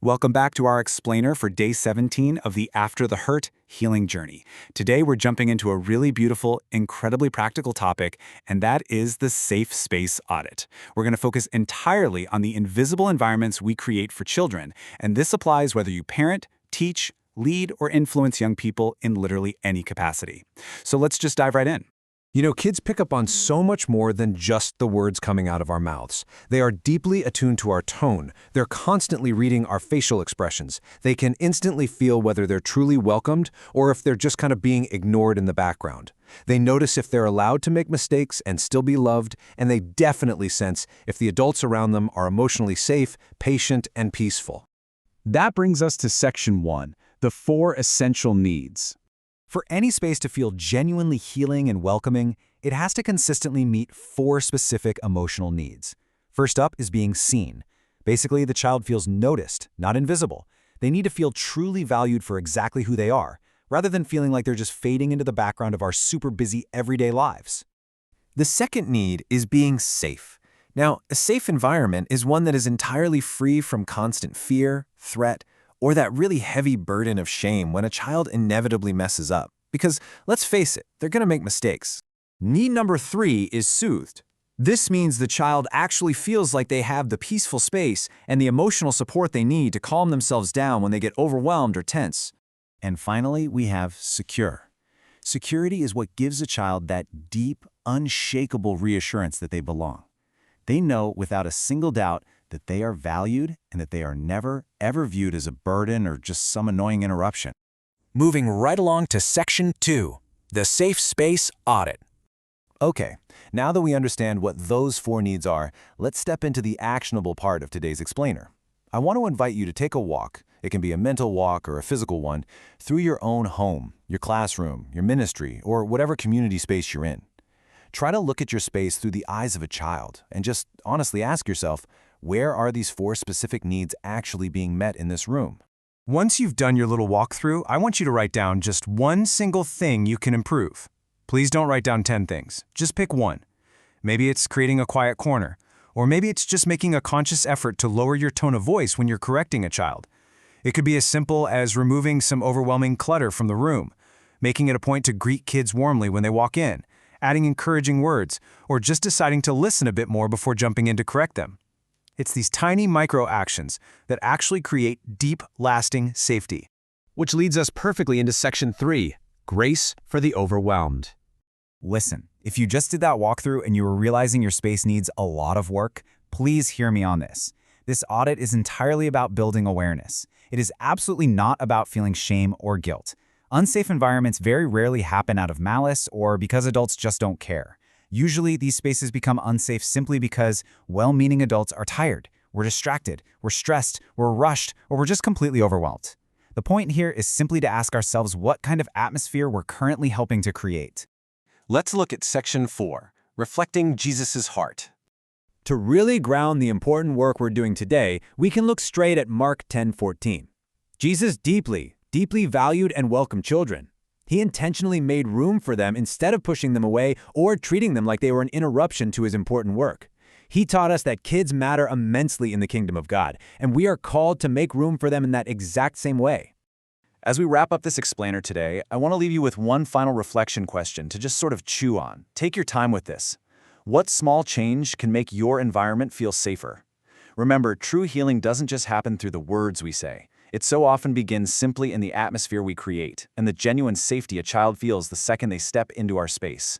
Welcome back to our explainer for day 17 of the After the Hurt healing journey. Today we're jumping into a really beautiful, incredibly practical topic, and that is the safe space audit. We're going to focus entirely on the invisible environments we create for children, and this applies whether you parent, teach, lead, or influence young people in literally any capacity. So let's just dive right in. You know, kids pick up on so much more than just the words coming out of our mouths. They are deeply attuned to our tone. They're constantly reading our facial expressions. They can instantly feel whether they're truly welcomed or if they're just kind of being ignored in the background. They notice if they're allowed to make mistakes and still be loved, and they definitely sense if the adults around them are emotionally safe, patient, and peaceful. That brings us to Section 1, the 4 essential needs. For any space to feel genuinely healing and welcoming, it has to consistently meet 4 specific emotional needs. First up is being seen. Basically, the child feels noticed, not invisible. They need to feel truly valued for exactly who they are, rather than feeling like they're just fading into the background of our super busy everyday lives. The second need is being safe. Now, a safe environment is one that is entirely free from constant fear, threat, or that really heavy burden of shame when a child inevitably messes up. Because, let's face it, they're going to make mistakes. Need number 3 is soothed. This means the child actually feels like they have the peaceful space and the emotional support they need to calm themselves down when they get overwhelmed or tense. And finally, we have secure. Security is what gives a child that deep, unshakable reassurance that they belong. They know without a single doubt that they are valued and that they are never, ever viewed as a burden or just some annoying interruption. Moving right along to Section 2, the Safe Space Audit. Okay, now that we understand what those 4 needs are, let's step into the actionable part of today's explainer. I want to invite you to take a walk, it can be a mental walk or a physical one, through your own home, your classroom, your ministry, or whatever community space you're in. Try to look at your space through the eyes of a child and just honestly ask yourself, where are these 4 specific needs actually being met in this room? Once you've done your little walkthrough, I want you to write down just one single thing you can improve. Please don't write down 10 things. Just pick one. Maybe it's creating a quiet corner, or maybe it's just making a conscious effort to lower your tone of voice when you're correcting a child. It could be as simple as removing some overwhelming clutter from the room, making it a point to greet kids warmly when they walk in, adding encouraging words, or just deciding to listen a bit more before jumping in to correct them. It's these tiny micro-actions that actually create deep, lasting safety. Which leads us perfectly into Section 3, grace for the overwhelmed. Listen, if you just did that walkthrough and you were realizing your space needs a lot of work, please hear me on this. This audit is entirely about building awareness. It is absolutely not about feeling shame or guilt. Unsafe environments very rarely happen out of malice or because adults just don't care. Usually, these spaces become unsafe simply because well-meaning adults are tired, we're distracted, we're stressed, we're rushed, or we're just completely overwhelmed. The point here is simply to ask ourselves what kind of atmosphere we're currently helping to create. Let's look at Section 4, reflecting Jesus' heart. To really ground the important work we're doing today, we can look straight at Mark 10:14. Jesus deeply valued and welcomed children. He intentionally made room for them instead of pushing them away or treating them like they were an interruption to his important work. He taught us that kids matter immensely in the kingdom of God, and we are called to make room for them in that exact same way. As we wrap up this explainer today, I want to leave you with one final reflection question to just sort of chew on. Take your time with this. What small change can make your environment feel safer? Remember, true healing doesn't just happen through the words we say. It so often begins simply in the atmosphere we create and the genuine safety a child feels the second they step into our space.